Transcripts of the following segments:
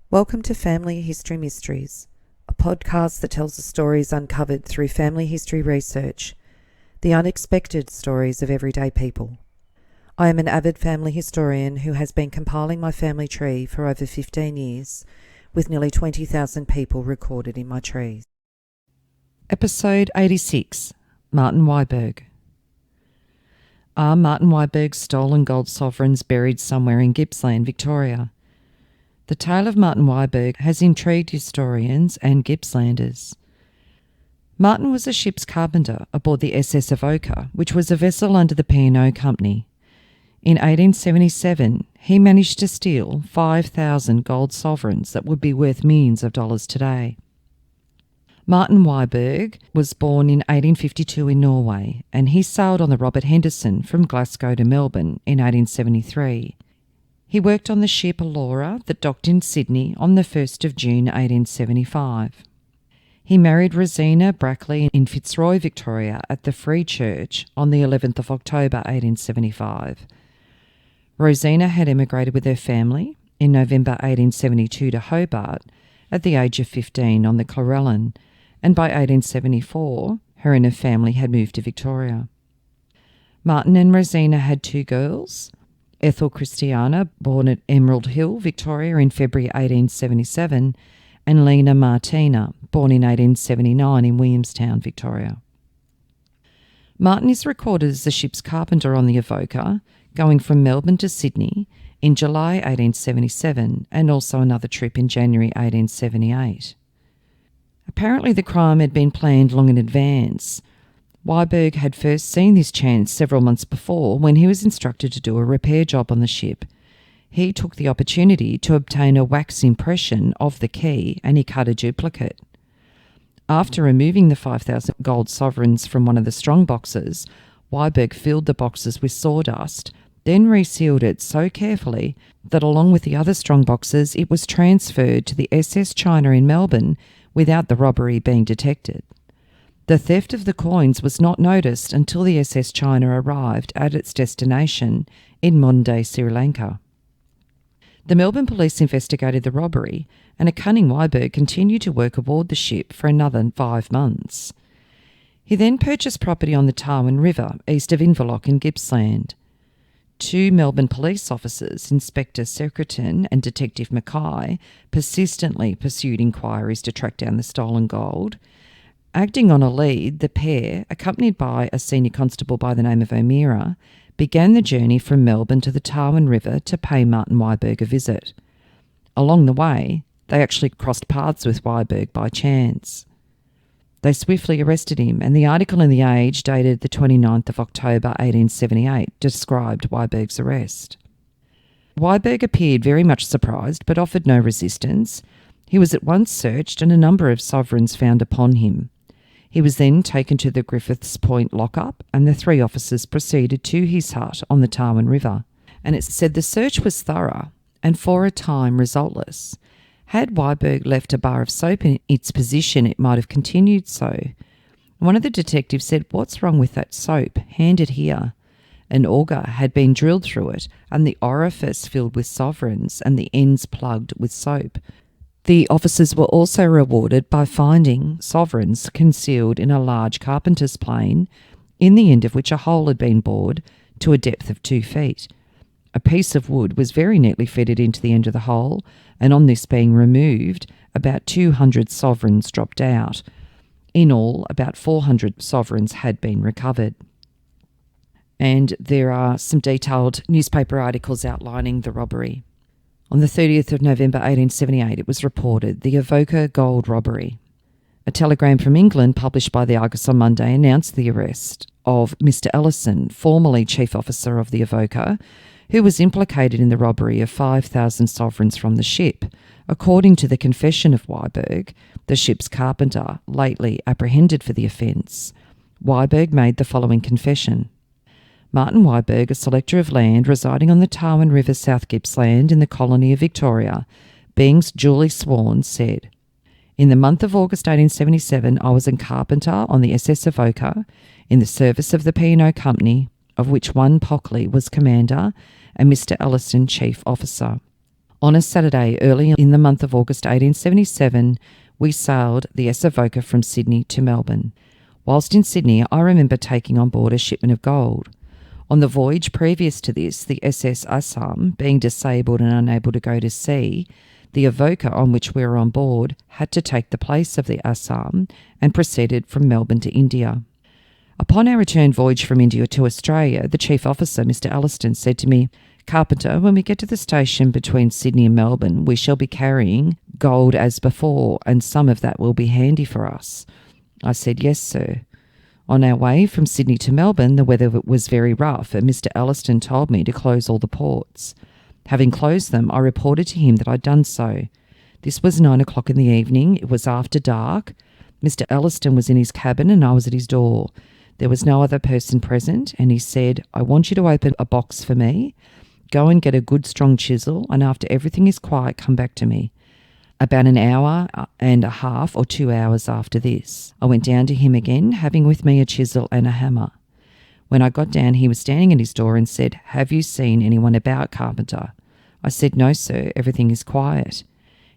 Welcome to Family History Mysteries, a podcast that tells the stories uncovered through family history research, the unexpected stories of everyday people. I am an avid family historian who has been compiling my family tree for over 15 years, with nearly 20,000 people recorded in my trees. Episode 86, Martin Weiberg. Are Martin Weiberg's stolen gold sovereigns buried somewhere in Gippsland, Victoria? The tale of Martin Weiberg has intrigued historians and Gippslanders. Martin was a ship's carpenter aboard the SS Avoca, which was a vessel under the P&O Company. In 1877, he managed to steal 5,000 gold sovereigns that would be worth millions of dollars today. Martin Weiberg was born in 1852 in Norway, and he sailed on the Robert Henderson from Glasgow to Melbourne in 1873. He worked on the ship Alora that docked in Sydney on the 1st of June 1875. He married Rosina Brackley in Fitzroy, Victoria at the Free Church on the 11th of October 1875. Rosina had emigrated with her family in November 1872 to Hobart at the age of 15 on the Clorellan, and by 1874 her and her family had moved to Victoria. Martin and Rosina had two girls, Ethel Christiana, born at Emerald Hill, Victoria in February 1877, and Lena Martina, born in 1879 in Williamstown, Victoria. Martin is recorded as the ship's carpenter on the Avoca, going from Melbourne to Sydney in July 1877 and also another trip in January 1878. Apparently the crime had been planned long in advance. Weiberg had first seen this chance several months before when he was instructed to do a repair job on the ship. He took the opportunity to obtain a wax impression of the key and he cut a duplicate. After removing the 5,000 gold sovereigns from one of the strong boxes, Weiberg filled the boxes with sawdust, then resealed it so carefully that along with the other strong boxes it was transferred to the SS China in Melbourne without the robbery being detected. The theft of the coins was not noticed until the SS China arrived at its destination in modern-day Sri Lanka. The Melbourne police investigated the robbery, and a cunning Weiberg continued to work aboard the ship for another 5 months. He then purchased property on the Tarwin River, east of Inverloch in Gippsland. Two Melbourne police officers, Inspector Secretan and Detective Mackay, persistently pursued inquiries to track down the stolen gold. Acting on a lead, the pair, accompanied by a senior constable by the name of O'Meara, began the journey from Melbourne to the Tarwin River to pay Martin Weiberg a visit. Along the way, they actually crossed paths with Weiberg by chance. They swiftly arrested him, and the article in The Age dated the 29th of October 1878 described Weiberg's arrest. Weiberg appeared very much surprised but offered no resistance. He was at once searched and a number of sovereigns found upon him. He was then taken to the Griffiths Point lockup, and the three officers proceeded to his hut on the Tarwin River. And it said the search was thorough and for a time resultless. Had Weiberg left a bar of soap in its position, it might have continued so. One of the detectives said, "What's wrong with that soap? Hand it here." An auger had been drilled through it, and the orifice filled with sovereigns and the ends plugged with soap. The officers were also rewarded by finding sovereigns concealed in a large carpenter's plane, in the end of which a hole had been bored to a depth of 2 feet. A piece of wood was very neatly fitted into the end of the hole, and on this being removed, about 200 sovereigns dropped out. In all, about 400 sovereigns had been recovered. And there are some detailed newspaper articles outlining the robbery. On the 30th of November 1878, it was reported the Avoca gold robbery. A telegram from England published by the Argus on Monday announced the arrest of Mr. Ellison, formerly chief officer of the Avoca, who was implicated in the robbery of 5,000 sovereigns from the ship. According to the confession of Weiberg, the ship's carpenter, lately apprehended for the offence, Weiberg made the following confession. Martin Weiberg, a selector of land residing on the Tarwin River, South Gippsland, in the colony of Victoria, being duly sworn, said, "In the month of August 1877, I was a carpenter on the SS Avoca in the service of the P&O Company, of which one Pockley was commander and Mr. Ellison chief officer. On a Saturday early in the month of August 1877, we sailed the SS Avoca from Sydney to Melbourne. Whilst in Sydney, I remember taking on board a shipment of gold. On the voyage previous to this, the SS Assam, being disabled and unable to go to sea, the Avoca on which we were on board had to take the place of the Assam and proceeded from Melbourne to India. Upon our return voyage from India to Australia, the chief officer, Mr. Alliston, said to me, "Carpenter, when we get to the station between Sydney and Melbourne, we shall be carrying gold as before, and some of that will be handy for us." I said, "Yes, sir." On our way from Sydney to Melbourne, the weather was very rough, and Mr. Alliston told me to close all the ports. Having closed them, I reported to him that I'd done so. This was 9 o'clock in the evening. It was after dark. Mr. Alliston was in his cabin and I was at his door. There was no other person present, and he said, "I want you to open a box for me. Go and get a good strong chisel, and after everything is quiet, come back to me." About an hour and a half or 2 hours after this, I went down to him again, having with me a chisel and a hammer. When I got down, he was standing at his door and said, "Have you seen anyone about, Carpenter?" I said, "No, sir, everything is quiet."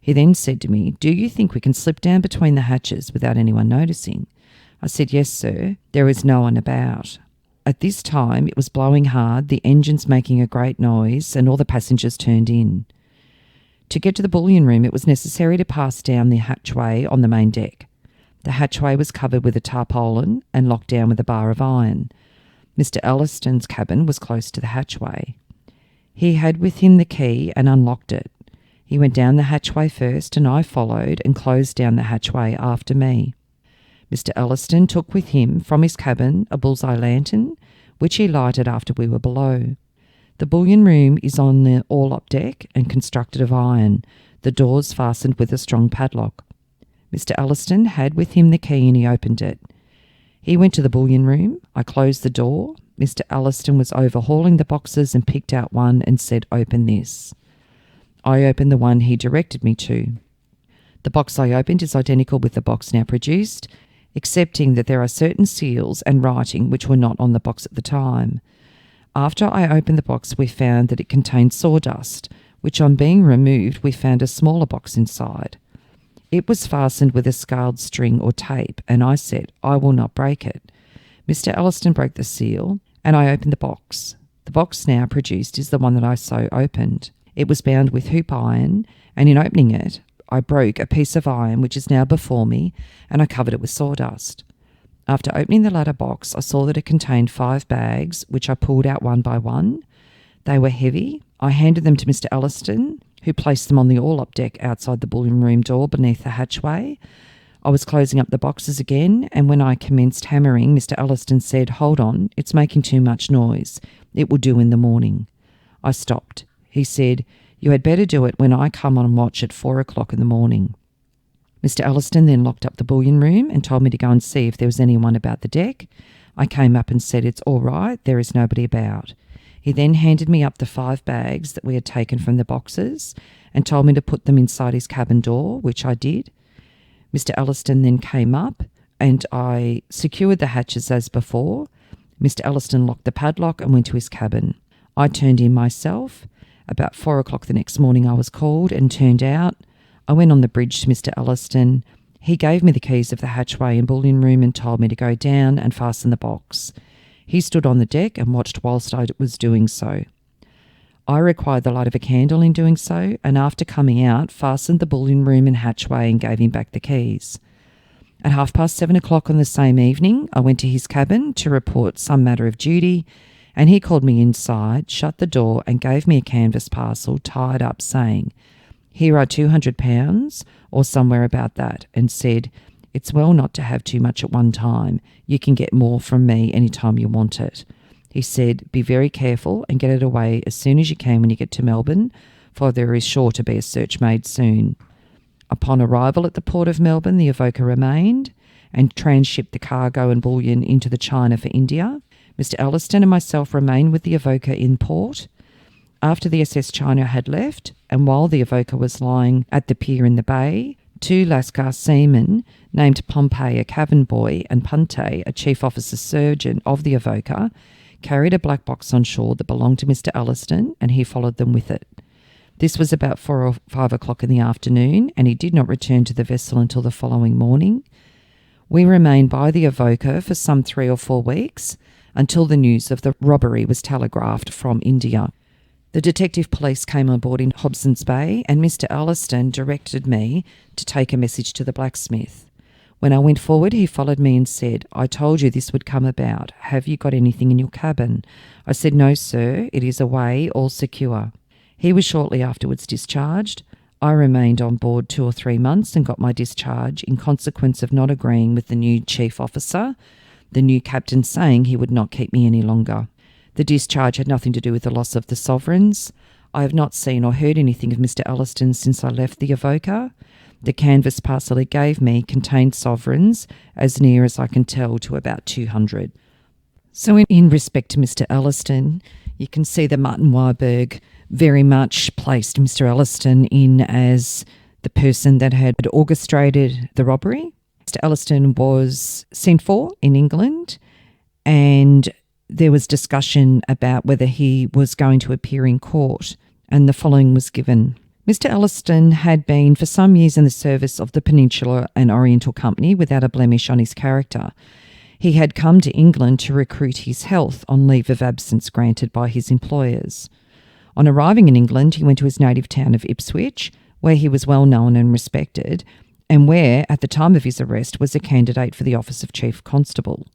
He then said to me, "Do you think we can slip down between the hatches without anyone noticing?" I said, "Yes, sir, there is no one about." At this time, it was blowing hard, the engines making a great noise, and all the passengers turned in. To get to the bullion room, it was necessary to pass down the hatchway on the main deck. The hatchway was covered with a tarpaulin and locked down with a bar of iron. Mr. Alliston's cabin was close to the hatchway. He had with him the key and unlocked it. He went down the hatchway first, and I followed and closed down the hatchway after me. Mr. Alliston took with him from his cabin a bullseye lantern, which he lighted after we were below. The bullion room is on the all-up deck and constructed of iron, the doors fastened with a strong padlock. Mr. Alliston had with him the key and he opened it. He went to the bullion room. I closed the door. Mr. Alliston was overhauling the boxes and picked out one and said, "Open this." I opened the one he directed me to. The box I opened is identical with the box now produced, excepting that there are certain seals and writing which were not on the box at the time. After I opened the box, we found that it contained sawdust, which on being removed, we found a smaller box inside. It was fastened with a scaled string or tape, and I said, "I will not break it." Mr. Alliston broke the seal, and I opened the box. The box now produced is the one that I so opened. It was bound with hoop iron, and in opening it, I broke a piece of iron which is now before me, and I covered it with sawdust. After opening the latter box, I saw that it contained 5 bags, which I pulled out one by one. They were heavy. I handed them to Mr. Alliston, who placed them on the all-up deck outside the bullion room door beneath the hatchway. I was closing up the boxes again, and when I commenced hammering, Mr. Alliston said, "Hold on, it's making too much noise. It will do in the morning." I stopped. He said, "You had better do it when I come on watch at 4 o'clock in the morning." Mr. Alliston then locked up the bullion room and told me to go and see if there was anyone about the deck. I came up and said, "It's all right, there is nobody about." He then handed me up the 5 bags that we had taken from the boxes and told me to put them inside his cabin door, which I did. Mr. Alliston then came up and I secured the hatches as before. Mr. Alliston locked the padlock and went to his cabin. I turned in myself. About 4 o'clock the next morning I was called and turned out. I went on the bridge to Mr. Alliston. He gave me the keys of the hatchway and bullion room and told me to go down and fasten the box. He stood on the deck and watched whilst I was doing so. I required the light of a candle in doing so, and after coming out, fastened the bullion room and hatchway and gave him back the keys. At 7:30 on the same evening, I went to his cabin to report some matter of duty, and he called me inside, shut the door, and gave me a canvas parcel tied up, saying, "Here are £200, or somewhere about that," and said, "It's well not to have too much at one time. You can get more from me any time you want it." He said, "Be very careful and get it away as soon as you can when you get to Melbourne, for there is sure to be a search made soon." Upon arrival at the port of Melbourne, the Avoca remained and transshipped the cargo and bullion into the China for India. Mr. Alliston and myself remained with the Avoca in port. After the SS China had left, and while the Avoca was lying at the pier in the bay, 2 Lascar seamen named Pompey, a cabin boy, and Punte, a chief officer surgeon of the Avoca, carried a black box on shore that belonged to Mr. Alliston, and he followed them with it. This was about 4 or 5 o'clock in the afternoon, and he did not return to the vessel until the following morning. We remained by the Avoca for some 3 or 4 weeks until the news of the robbery was telegraphed from India. The detective police came on board in Hobson's Bay, and Mr. Alliston directed me to take a message to the blacksmith. When I went forward, he followed me and said, "I told you this would come about. Have you got anything in your cabin?" I said, "No, sir, it is away, all secure." He was shortly afterwards discharged. I remained on board 2 or 3 months and got my discharge in consequence of not agreeing with the new chief officer, the new captain saying he would not keep me any longer. The discharge had nothing to do with the loss of the sovereigns. I have not seen or heard anything of Mr. Alliston since I left the Avoca. The canvas parcel he gave me contained sovereigns, as near as I can tell, to about 200. So in respect to Mr. Alliston, you can see that Martin Weiberg very much placed Mr. Alliston in as the person that had orchestrated the robbery. Mr. Alliston was sent for in England, and there was discussion about whether he was going to appear in court, and the following was given. Mr. Alliston had been for some years in the service of the Peninsular and Oriental Company without a blemish on his character. He had come to England to recruit his health on leave of absence granted by his employers. On arriving in England, he went to his native town of Ipswich, where he was well known and respected, and where, at the time of his arrest, was a candidate for the office of Chief Constable.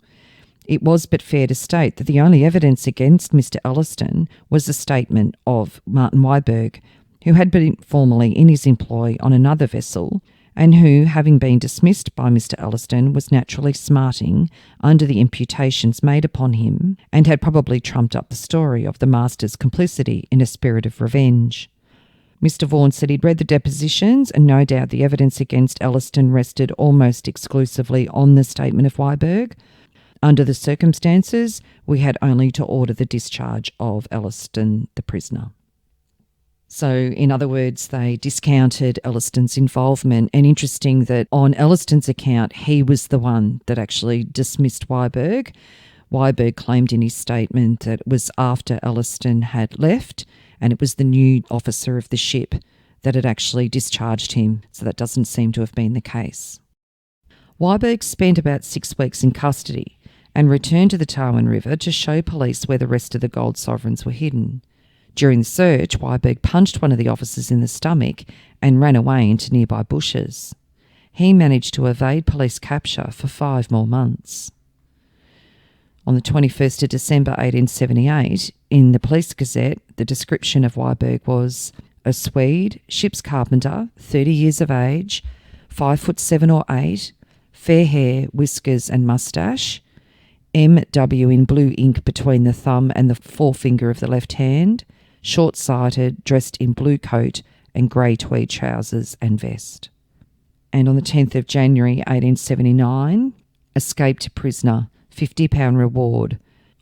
It was but fair to state that the only evidence against Mr. Alliston was the statement of Martin Weiberg, who had been formerly in his employ on another vessel, and who, having been dismissed by Mr. Alliston, was naturally smarting under the imputations made upon him, and had probably trumped up the story of the master's complicity in a spirit of revenge. Mr. Vaughan said he'd read the depositions, and no doubt the evidence against Alliston rested almost exclusively on the statement of Weiberg. Under the circumstances, we had only to order the discharge of Alliston, the prisoner. So, in other words, they discounted Alliston's involvement, and interesting that on Alliston's account, he was the one that actually dismissed Weiberg. Weiberg claimed in his statement that it was after Alliston had left, and it was the new officer of the ship that had actually discharged him, so that doesn't seem to have been the case. Weiberg spent about 6 weeks in custody and returned to the Tarwin River to show police where the rest of the gold sovereigns were hidden. During the search, Weiberg punched one of the officers in the stomach and ran away into nearby bushes. He managed to evade police capture for 5 more months. On the 21st of December 1878, in the Police Gazette, the description of Weiberg was a Swede, ship's carpenter, 30 years of age, 5'7" or 8", fair hair, whiskers and moustache, M.W. in blue ink between the thumb and the forefinger of the left hand, short-sighted, dressed in blue coat and grey tweed trousers and vest. And on the 10th of January 1879, escaped prisoner, £50 reward.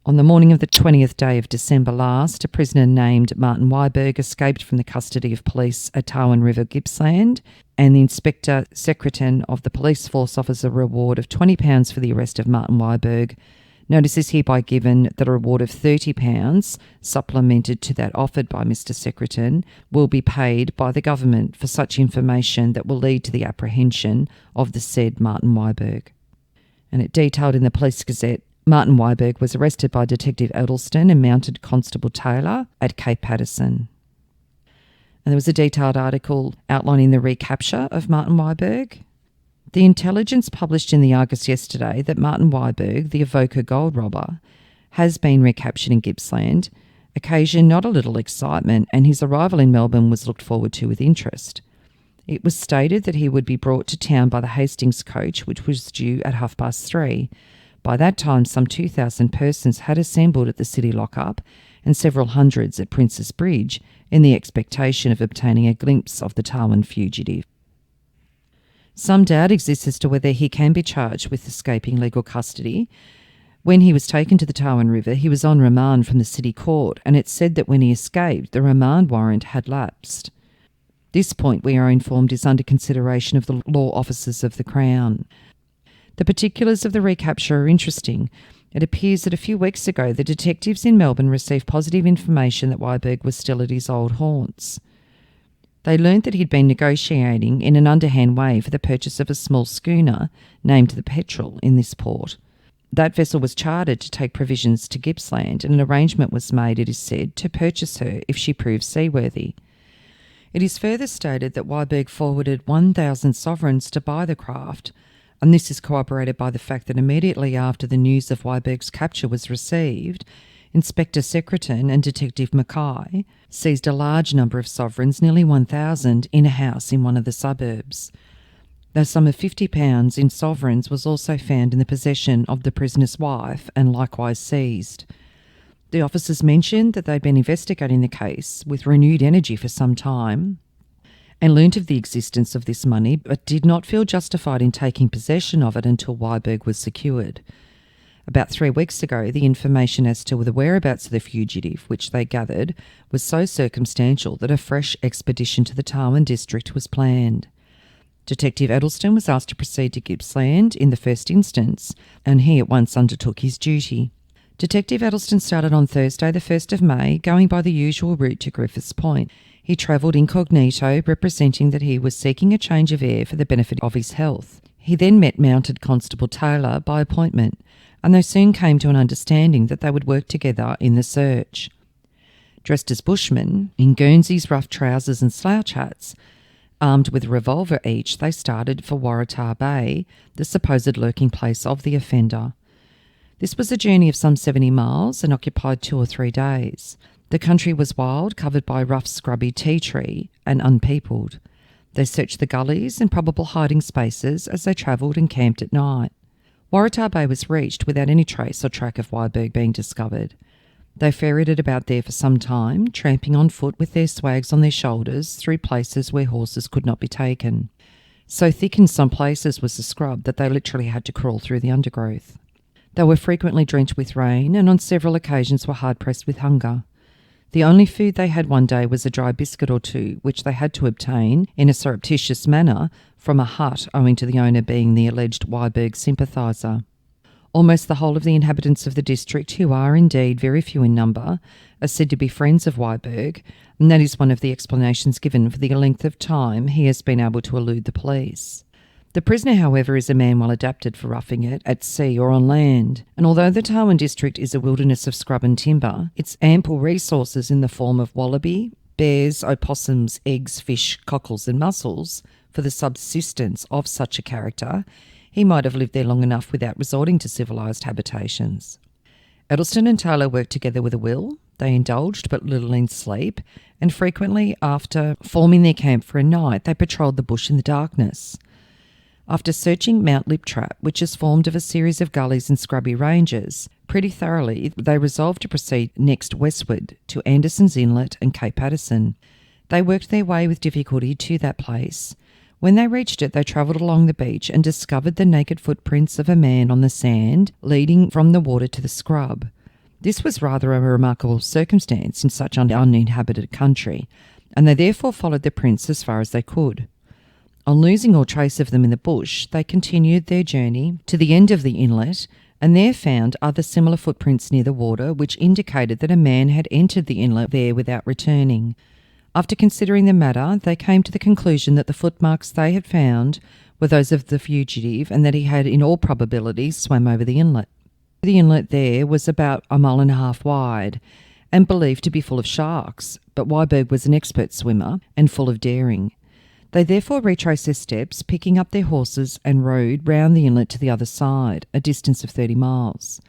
On the morning of the 20th day of December last, a prisoner named Martin Weiberg escaped from the custody of police at Tarwin River, Gippsland, and the Inspector Secretan of the Police Force offers a reward of £20 for the arrest of Martin Weiberg. Notice is hereby given that a reward of £30, supplemented to that offered by Mr. Secretan, will be paid by the government for such information that will lead to the apprehension of the said Martin Weiberg. And it detailed in the Police Gazette, Martin Weiberg was arrested by Detective Edelston and Mounted Constable Taylor at Cape Patterson. And there was a detailed article outlining the recapture of Martin Weiberg. The intelligence published in the Argus yesterday that Martin Weiberg, the Avoca gold robber, has been recaptured in Gippsland occasioned not a little excitement, and his arrival in Melbourne was looked forward to with interest. It was stated that he would be brought to town by the Hastings coach, which was due at 3:30. By that time, some 2,000 persons had assembled at the city lockup and several hundreds at Prince's Bridge in the expectation of obtaining a glimpse of the Tarwin fugitive. Some doubt exists as to whether he can be charged with escaping legal custody. When he was taken to the Tarwin River, he was on remand from the city court, and it's said that when he escaped, the remand warrant had lapsed. This point, we are informed, is under consideration of the law officers of the Crown. The particulars of the recapture are interesting. It appears that a few weeks ago, the detectives in Melbourne received positive information that Weiberg was still at his old haunts. They learned that he'd been negotiating in an underhand way for the purchase of a small schooner named the Petrel in this port. That vessel was chartered to take provisions to Gippsland, and an arrangement was made, it is said, to purchase her if she proved seaworthy. It is further stated that Weiberg forwarded 1,000 sovereigns to buy the craft, and this is corroborated by the fact that immediately after the news of Weiberg's capture was received, Inspector Secretan and Detective Mackay seized a large number of sovereigns, nearly 1,000, in a house in one of the suburbs. The sum of £50 in sovereigns was also found in the possession of the prisoner's wife and likewise seized. The officers mentioned that they'd been investigating the case with renewed energy for some time and learnt of the existence of this money, but did not feel justified in taking possession of it until Weiberg was secured. About 3 weeks ago, the information as to the whereabouts of the fugitive, which they gathered, was so circumstantial that a fresh expedition to the Tarwin district was planned. Detective Edelsten was asked to proceed to Gippsland in the first instance, and he at once undertook his duty. Detective Edelsten started on Thursday the 1st of May, going by the usual route to Griffiths Point. He travelled incognito, representing that he was seeking a change of air for the benefit of his health. He then met Mounted Constable Taylor by appointment, and they soon came to an understanding that they would work together in the search. Dressed as bushmen, in Guernseys, rough trousers and slouch hats, armed with a revolver each, they started for Waratah Bay, the supposed lurking place of the offender. This was a journey of some 70 miles and occupied 2 or 3 days. The country was wild, covered by rough scrubby tea tree and unpeopled. They searched the gullies and probable hiding spaces as they travelled and camped at night. Waratah Bay was reached without any trace or track of Weiberg being discovered. They ferreted about there for some time, tramping on foot with their swags on their shoulders through places where horses could not be taken. So thick in some places was the scrub that they literally had to crawl through the undergrowth. They were frequently drenched with rain and on several occasions were hard-pressed with hunger. The only food they had one day was a dry biscuit or two, which they had to obtain in a surreptitious manner from a hut, owing to the owner being the alleged Weiberg sympathiser. Almost the whole of the inhabitants of the district, who are indeed very few in number, are said to be friends of Weiberg, and that is one of the explanations given for the length of time he has been able to elude the police. The prisoner, however, is a man well adapted for roughing it at sea or on land, and although the Tarwin district is a wilderness of scrub and timber, its ample resources in the form of wallaby, bears, opossums, eggs, fish, cockles and mussels for the subsistence of such a character, he might have lived there long enough without resorting to civilised habitations. Edelsten and Taylor worked together with a will. They indulged but little in sleep, and frequently after forming their camp for a night, they patrolled the bush in the darkness. After searching Mount Liptrap, which is formed of a series of gullies and scrubby ranges, pretty thoroughly, they resolved to proceed next westward to Anderson's Inlet and Cape Patterson. They worked their way with difficulty to that place. When they reached it, they travelled along the beach and discovered the naked footprints of a man on the sand leading from the water to the scrub. This was rather a remarkable circumstance in such an uninhabited country, and they therefore followed the prints as far as they could. On losing all trace of them in the bush, they continued their journey to the end of the inlet and there found other similar footprints near the water, which indicated that a man had entered the inlet there without returning. After considering the matter, they came to the conclusion that the footmarks they had found were those of the fugitive and that he had, in all probability, swam over the inlet. The inlet there was about 1.5 miles wide and believed to be full of sharks, but Weiberg was an expert swimmer and full of daring. They therefore retraced their steps, picking up their horses and rode round the inlet to the other side, a distance of 30 miles.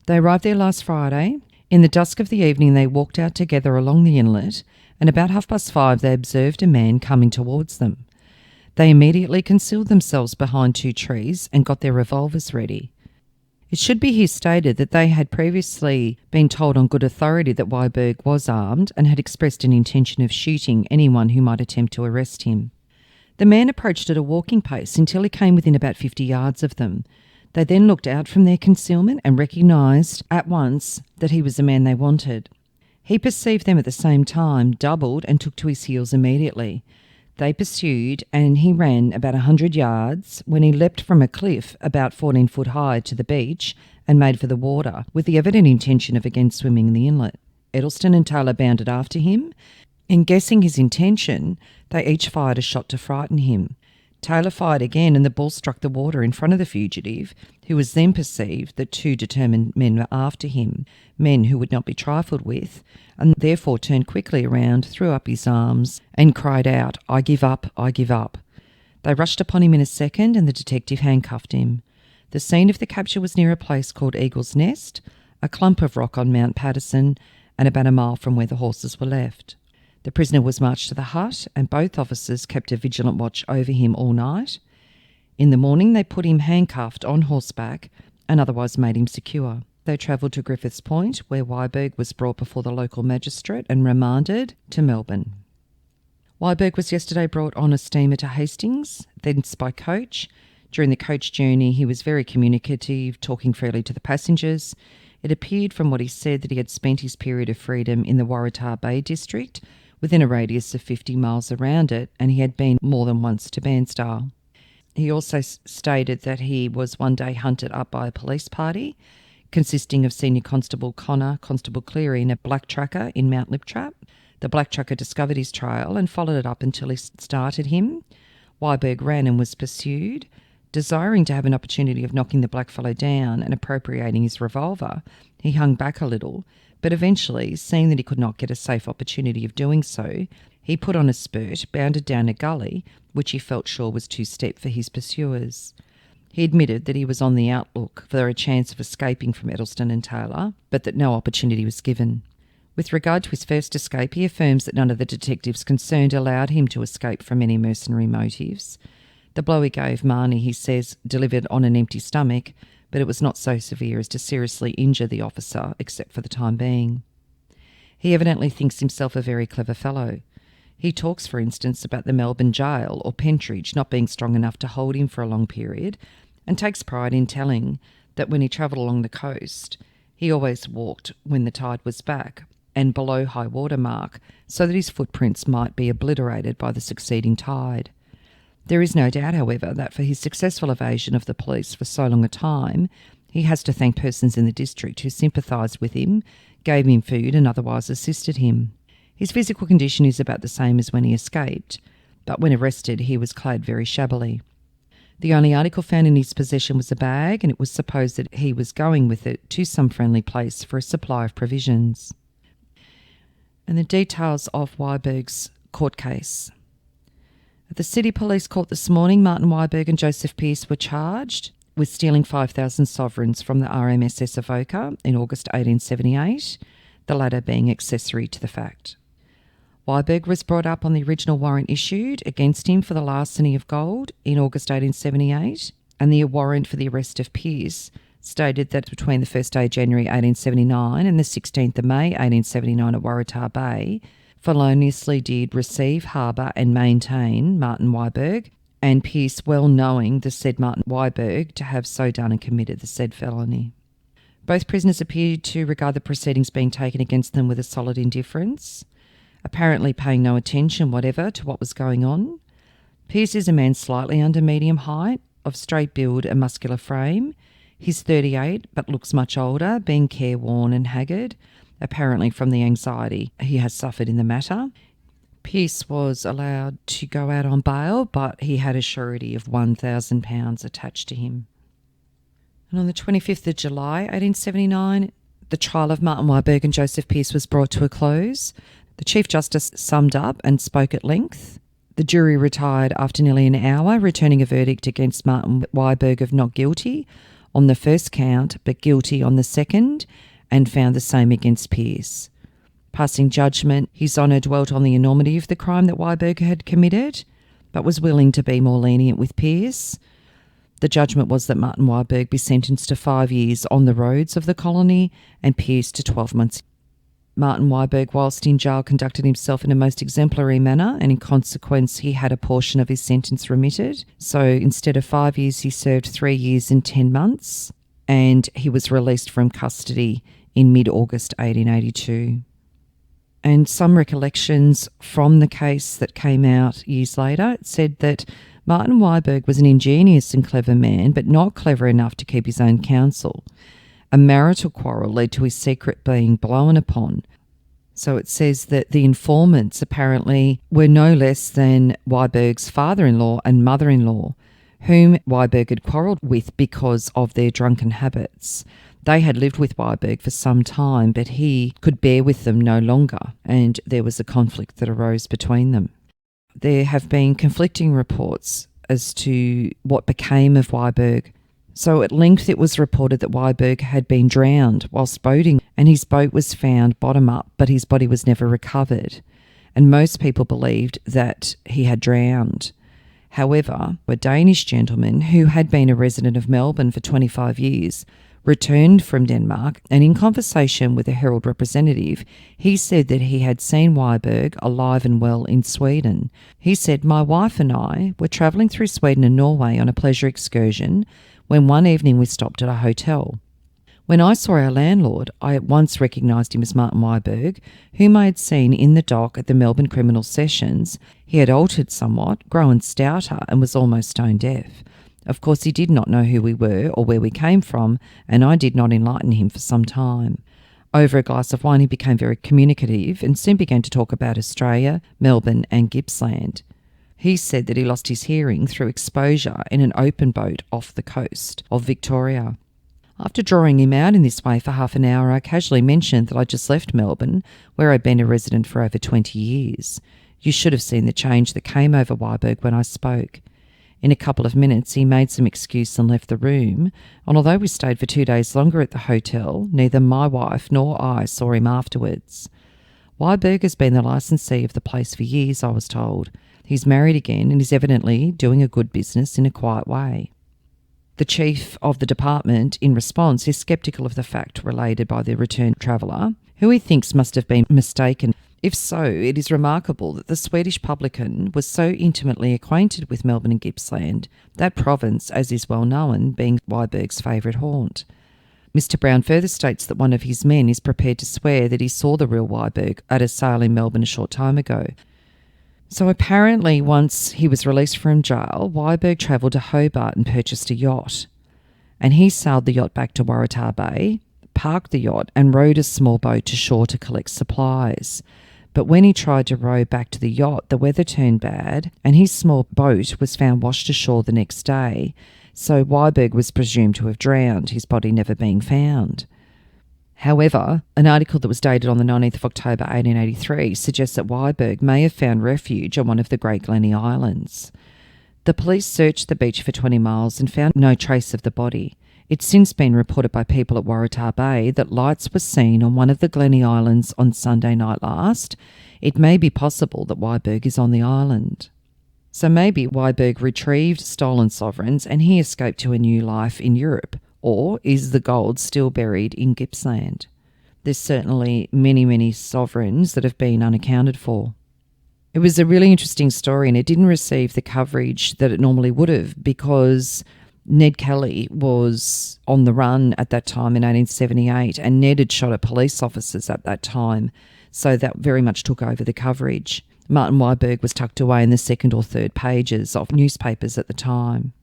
They arrived there last Friday. In the dusk of the evening they walked out together along the inlet, and about 5:30 they observed a man coming towards them. They immediately concealed themselves behind 2 trees and got their revolvers ready. It should be here stated that they had previously been told on good authority that Weiberg was armed and had expressed an intention of shooting anyone who might attempt to arrest him. The man approached at a walking pace until he came within about 50 yards of them. They then looked out from their concealment and recognised at once that he was the man they wanted. He perceived them at the same time, doubled and took to his heels immediately. They pursued and he ran about 100 yards when he leapt from a cliff about 14 foot high to the beach and made for the water, with the evident intention of again swimming in the inlet. Edelsten and Taylor bounded after him. In guessing his intention, They each fired a shot to frighten him. Taylor fired again and the ball struck the water in front of the fugitive, who was then perceived that two determined men were after him, men who would not be trifled with, and therefore turned quickly around, threw up his arms and cried out, "I give up, I give up." They rushed upon him in a second and the detective handcuffed him. The scene of the capture was near a place called Eagle's Nest, a clump of rock on Mount Patterson, and about a mile from where the horses were left. The prisoner was marched to the hut and both officers kept a vigilant watch over him all night. In the morning they put him handcuffed on horseback and otherwise made him secure. They travelled to Griffiths Point, where Wieberg was brought before the local magistrate and remanded to Melbourne. Weiberg was yesterday brought on a steamer to Hastings, thence by coach. During the coach journey he was very communicative, talking freely to the passengers. It appeared from what he said that he had spent his period of freedom in the Waratah Bay district, within a radius of 50 miles around it, and he had been more than once to Bairnsdale. He also stated that he was one day hunted up by a police party, consisting of Senior Constable Connor, Constable Cleary and a black tracker in Mount Liptrap. The black tracker discovered his trail and followed it up until he started him. Weiberg ran and was pursued. Desiring to have an opportunity of knocking the blackfellow down and appropriating his revolver, he hung back a little, but eventually, seeing that he could not get a safe opportunity of doing so, he put on a spurt, bounded down a gully, which he felt sure was too steep for his pursuers. He admitted that he was on the outlook for a chance of escaping from Edelstone and Taylor, but that no opportunity was given. With regard to his first escape, he affirms that none of the detectives concerned allowed him to escape from any mercenary motives. The blow he gave Marnie, he says, delivered on an empty stomach, but it was not so severe as to seriously injure the officer, except for the time being. He evidently thinks himself a very clever fellow. He talks, for instance, about the Melbourne jail or Pentridge not being strong enough to hold him for a long period, and takes pride in telling that when he travelled along the coast, he always walked when the tide was back and below high water mark, so that his footprints might be obliterated by the succeeding tide. There is no doubt, however, that for his successful evasion of the police for so long a time, he has to thank persons in the district who sympathised with him, gave him food and otherwise assisted him. His physical condition is about the same as when he escaped, but when arrested he was clad very shabbily. The only article found in his possession was a bag, and it was supposed that he was going with it to some friendly place for a supply of provisions. And the details of Weiberg's court case. At the City Police Court this morning, Martin Weiberg and Joseph Pearce were charged with stealing 5,000 sovereigns from the SS Avoca in August 1878, the latter being accessory to the fact. Weiberg was brought up on the original warrant issued against him for the larceny of gold in August 1878, and the warrant for the arrest of Pearce stated that between the 1st day of January 1879 and the 16th of May 1879 at Waratah Bay, feloniously did receive, harbour and maintain Martin Weiberg, and Pearce, well knowing the said Martin Weiberg to have so done and committed the said felony. Both prisoners appeared to regard the proceedings being taken against them with a solid indifference, apparently paying no attention whatever to what was going on. Pearce is a man slightly under medium height, of straight build and muscular frame. He's 38, but looks much older, being careworn and haggard, apparently from the anxiety he has suffered in the matter. Pearce was allowed to go out on bail, but he had a surety of £1,000 attached to him. And on the 25th of July 1879, the trial of Martin Weiberg and Joseph Pearce was brought to a close. The Chief Justice summed up and spoke at length. The jury retired after nearly an hour, returning a verdict against Martin Weiberg of not guilty on the first count, but guilty on the second, and found the same against Pearce. Passing judgment, His Honour dwelt on the enormity of the crime that Weiberg had committed, but was willing to be more lenient with Pearce. The judgment was that Martin Weiberg be sentenced to 5 years on the roads of the colony and Pearce to 12 months. Martin Weiberg, whilst in jail, conducted himself in a most exemplary manner, and in consequence he had a portion of his sentence remitted. So instead of 5 years, he served 3 years and 10 months, and he was released from custody in mid-August 1882. And some recollections from the case that came out years later said that Martin Weiberg was an ingenious and clever man, but not clever enough to keep his own counsel. A marital quarrel led to his secret being blown upon. So it says that the informants apparently were no less than Weiberg's father-in-law and mother-in-law, whom Weiberg had quarrelled with because of their drunken habits. They had lived with Weiberg for some time, but he could bear with them no longer, and there was a conflict that arose between them. There have been conflicting reports as to what became of Weiberg. So at length it was reported that Weiberg had been drowned whilst boating, and his boat was found bottom up, but his body was never recovered. And most people believed that he had drowned. However, a Danish gentleman who had been a resident of Melbourne for 25 years returned from Denmark, and in conversation with a Herald representative, he said that he had seen Weiberg alive and well in Sweden. He said, "My wife and I were travelling through Sweden and Norway on a pleasure excursion when one evening we stopped at a hotel. When I saw our landlord, I at once recognised him as Martin Weiberg, whom I had seen in the dock at the Melbourne Criminal Sessions. He had altered somewhat, grown stouter, and was almost stone deaf. Of course, he did not know who we were or where we came from, and I did not enlighten him for some time. Over a glass of wine, he became very communicative and soon began to talk about Australia, Melbourne, and Gippsland. He said that he lost his hearing through exposure in an open boat off the coast of Victoria. After drawing him out in this way for half an hour, I casually mentioned that I just left Melbourne, where I'd been a resident for over 20 years. You should have seen the change that came over Weiberg when I spoke. In a couple of minutes, he made some excuse and left the room, and although we stayed for 2 days longer at the hotel, neither my wife nor I saw him afterwards. Weiberg has been the licensee of the place for years, I was told. He's married again and is evidently doing a good business in a quiet way." The chief of the department, in response, is sceptical of the fact related by the returned traveller, who he thinks must have been mistaken. If so, it is remarkable that the Swedish publican was so intimately acquainted with Melbourne and Gippsland, that province, as is well known, being Weiberg's favourite haunt. Mr. Brown further states that one of his men is prepared to swear that he saw the real Weiberg at a sale in Melbourne a short time ago. So apparently once he was released from jail, Weiberg travelled to Hobart and purchased a yacht. And he sailed the yacht back to Waratah Bay, parked the yacht and rowed a small boat to shore to collect supplies. But when he tried to row back to the yacht, the weather turned bad and his small boat was found washed ashore the next day. So Weiberg was presumed to have drowned, his body never being found. However, an article that was dated on the 19th of October 1883 suggests that Weiberg may have found refuge on one of the Great Glenny Islands. The police searched the beach for 20 miles and found no trace of the body. It's since been reported by people at Waratah Bay that lights were seen on one of the Glenny Islands on Sunday night last. It may be possible that Weiberg is on the island. So maybe Weiberg retrieved stolen sovereigns and he escaped to a new life in Europe. Or is the gold still buried in Gippsland? There's certainly many, many sovereigns that have been unaccounted for. It was a really interesting story and it didn't receive the coverage that it normally would have because Ned Kelly was on the run at that time in 1878 and Ned had shot at police officers at that time, so that very much took over the coverage. Martin Weiberg was tucked away in the second or third pages of newspapers at the time.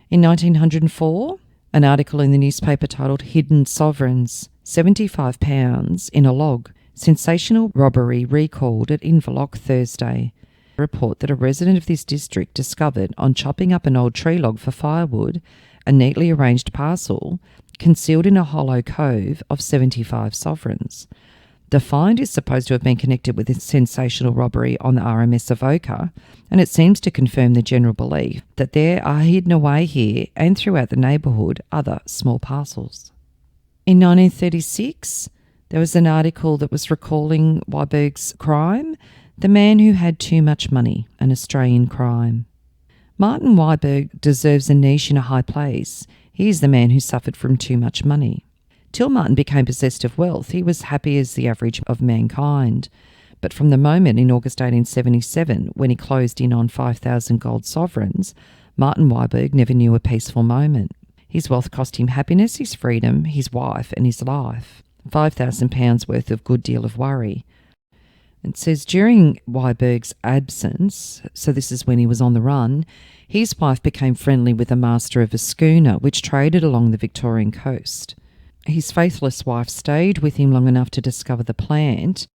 In 1904, an article in the newspaper titled "Hidden Sovereigns, £75 in a log. Sensational robbery recalled at Inverloch Thursday." Report that a resident of this district discovered, on chopping up an old tree log for firewood, a neatly arranged parcel concealed in a hollow cove of 75 sovereigns. The find is supposed to have been connected with a sensational robbery on the RMS Avoca, and it seems to confirm the general belief that there are hidden away here and throughout the neighbourhood other small parcels. In 1936, there was an article that was recalling Weiberg's crime, "The Man Who Had Too Much Money, an Australian Crime." Martin Weiberg deserves a niche in a high place. He is the man who suffered from too much money. Till Martin became possessed of wealth, he was happy as the average of mankind. But from the moment in August 1877, when he closed in on 5,000 gold sovereigns, Martin Weiberg never knew a peaceful moment. His wealth cost him happiness, his freedom, his wife, and his life. £5,000 worth of good deal of worry. It says during Weiberg's absence, so this is when he was on the run, his wife became friendly with the master of a schooner which traded along the Victorian coast. His faithless wife stayed with him long enough to discover the plant.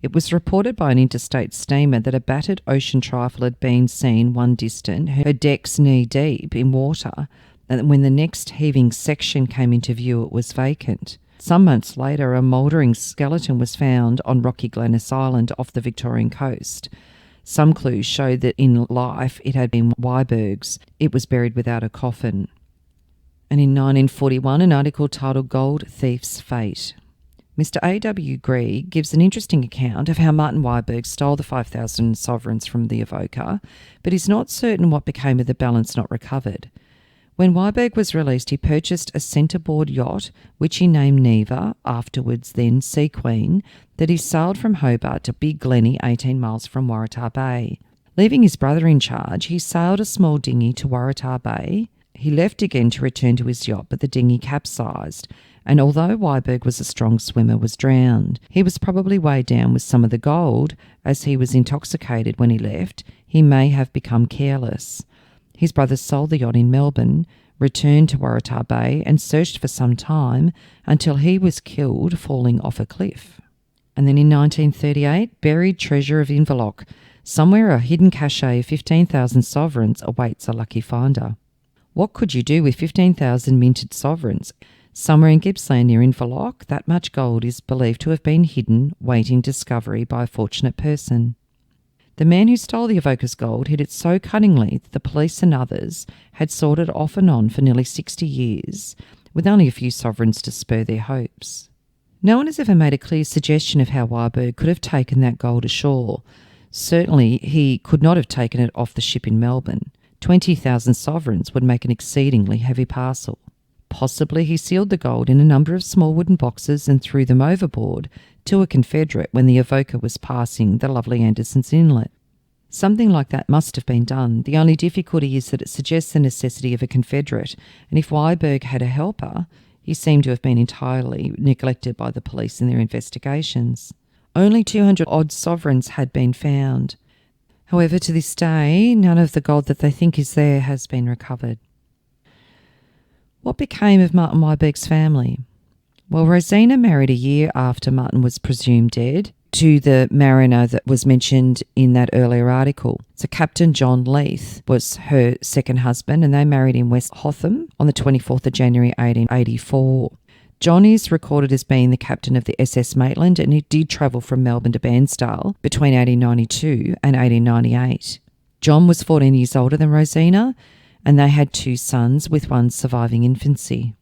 It was reported by an interstate steamer that a battered ocean trifle had been seen one distant, her decks knee-deep in water, and when the next heaving section came into view, it was vacant. Some months later, a mouldering skeleton was found on rocky Glennis Island off the Victorian coast. Some clues showed that in life it had been Weiberg's. It was buried without a coffin. And in 1941, an article titled Gold Thief's Fate. Mr. A.W. Greig gives an interesting account of how Martin Weiberg stole the 5,000 sovereigns from the Avoca, but is not certain what became of the balance not recovered. When Weiberg was released, he purchased a centreboard yacht, which he named Neva, afterwards then Sea Queen, that he sailed from Hobart to Big Glenny, 18 miles from Waratah Bay. Leaving his brother in charge, he sailed a small dinghy to Waratah Bay. He left again to return to his yacht, but the dinghy capsized, and although Weiberg was a strong swimmer, was drowned. He was probably weighed down with some of the gold. As he was intoxicated when he left, he may have become careless. His brothers sold the yacht in Melbourne, returned to Waratah Bay and searched for some time until he was killed falling off a cliff. And then in 1938, buried treasure of Inverloch. Somewhere a hidden cache of 15,000 sovereigns awaits a lucky finder. What could you do with 15,000 minted sovereigns? Somewhere in Gippsland near Inverloch, that much gold is believed to have been hidden, waiting discovery by a fortunate person. The man who stole the Avoca's gold hid it so cunningly that the police and others had sought it off and on for nearly 60 years, with only a few sovereigns to spur their hopes. No one has ever made a clear suggestion of how Weiberg could have taken that gold ashore. Certainly he could not have taken it off the ship in Melbourne. 20,000 sovereigns would make an exceedingly heavy parcel. Possibly he sealed the gold in a number of small wooden boxes and threw them overboard to a Confederate when the Avoca was passing the lovely Anderson's Inlet. Something like that must have been done. The only difficulty is that it suggests the necessity of a Confederate, and if Weiberg had a helper, he seemed to have been entirely neglected by the police in their investigations. Only 200-odd sovereigns had been found. However, to this day, none of the gold that they think is there has been recovered. What became of Martin Weiberg's family? Well, Rosina married a year after Martin was presumed dead to the mariner that was mentioned in that earlier article. So Captain John Leith was her second husband, and they married in West Hotham on the 24th of January 1884. John is recorded as being the captain of the SS Maitland, and he did travel from Melbourne to Bairnsdale between 1892 and 1898. John was 14 years older than Rosina, and they had 2 sons, with one surviving infancy.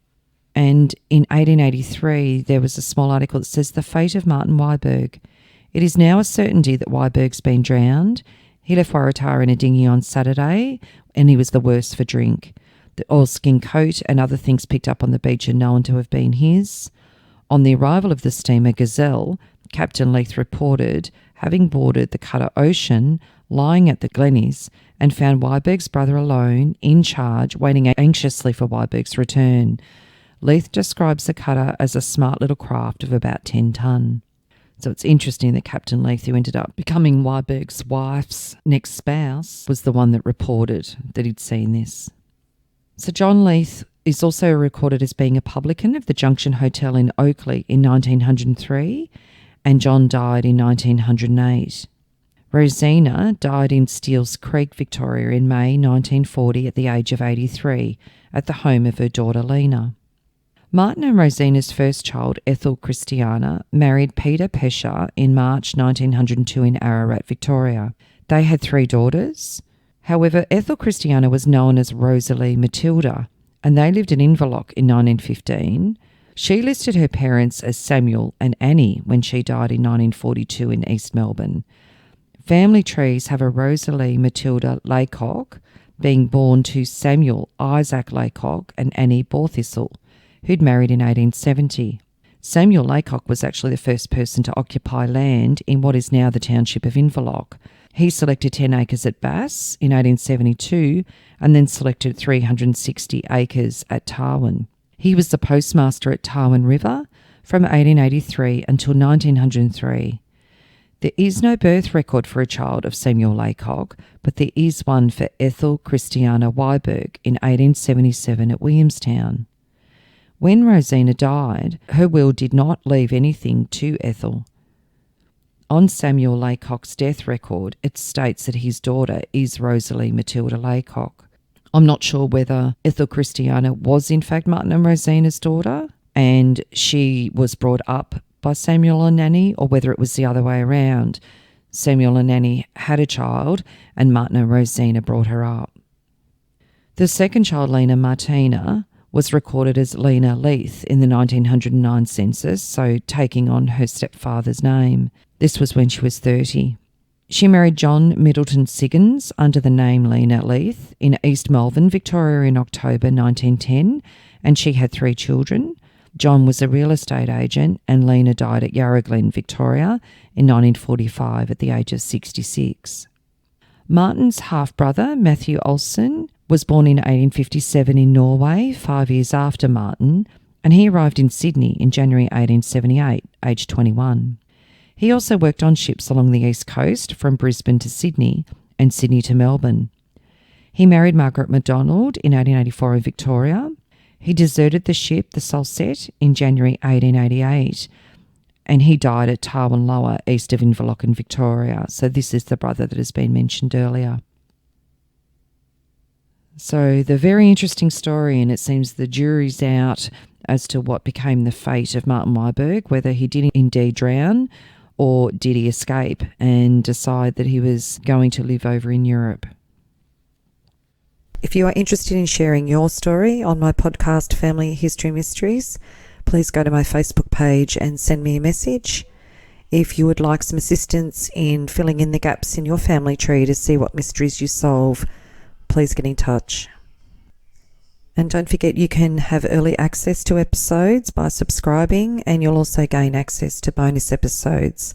And in 1883, there was a small article that says, "The fate of Martin Weiberg. It is now a certainty that Weiberg's been drowned. He left Waratah in a dinghy on Saturday, and he was the worse for drink. The oilskin coat and other things picked up on the beach are known to have been his." On the arrival of the steamer Gazelle, Captain Leith reported having boarded the cutter Ocean, lying at the Glennies, and found Weiberg's brother alone, in charge, waiting anxiously for Weiberg's return. Leith describes the cutter as a smart little craft of about 10 ton. So it's interesting that Captain Leith, who ended up becoming Weiberg's wife's next spouse, was the one that reported that he'd seen this. So John Leith is also recorded as being a publican of the Junction Hotel in Oakley in 1903, and John died in 1908. Rosina died in Steeles Creek, Victoria in May 1940 at the age of 83 at the home of her daughter Lena. Martin and Rosina's first child, Ethel Christiana, married Peter Pesha in March 1902 in Ararat, Victoria. They had 3 daughters. However, Ethel Christiana was known as Rosalie Matilda, and they lived in Inverloch in 1915. She listed her parents as Samuel and Annie when she died in 1942 in East Melbourne. Family trees have a Rosalie Matilda Laycock being born to Samuel Isaac Laycock and Annie Borthistle, who'd married in 1870. Samuel Laycock was actually the first person to occupy land in what is now the township of Inverloch. He selected 10 acres at Bass in 1872 and then selected 360 acres at Tarwin. He was the postmaster at Tarwin River from 1883 until 1903. There is no birth record for a child of Samuel Laycock, but there is one for Ethel Christiana Weiberg in 1877 at Williamstown. When Rosina died, her will did not leave anything to Ethel. On Samuel Laycock's death record, it states that his daughter is Rosalie Matilda Laycock. I'm not sure whether Ethel Christiana was in fact Martin and Rosina's daughter and she was brought up by Samuel and Nanny, or whether it was the other way around. Samuel and Nanny had a child and Martin and Rosina brought her up. The second child, Lena Martina, was recorded as Lena Leith in the 1909 census, so taking on her stepfather's name. This was when she was 30. She married John Middleton Siggins under the name Lena Leith in East Melbourne, Victoria in October 1910, and she had 3 children. John was a real estate agent and Lena died at Yarra Glen, Victoria in 1945 at the age of 66. Martin's half-brother, Matthew Olsen, was born in 1857 in Norway, 5 years after Martin, and he arrived in Sydney in January 1878, aged 21. He also worked on ships along the east coast from Brisbane to Sydney and Sydney to Melbourne. He married Margaret MacDonald in 1884 in Victoria. He deserted the ship, the Salsette, in January 1888, and he died at Tarwin east of Inverloch, Victoria. So this is the brother that has been mentioned earlier. So the very interesting story, and it seems the jury's out as to what became the fate of Martin Weiberg, whether he did indeed drown or did he escape and decide that he was going to live over in Europe. If you are interested in sharing your story on my podcast Family History Mysteries, please go to my Facebook page and send me a message. If you would like some assistance in filling in the gaps in your family tree to see what mysteries you solve, please get in touch. And don't forget you can have early access to episodes by subscribing, and you'll also gain access to bonus episodes.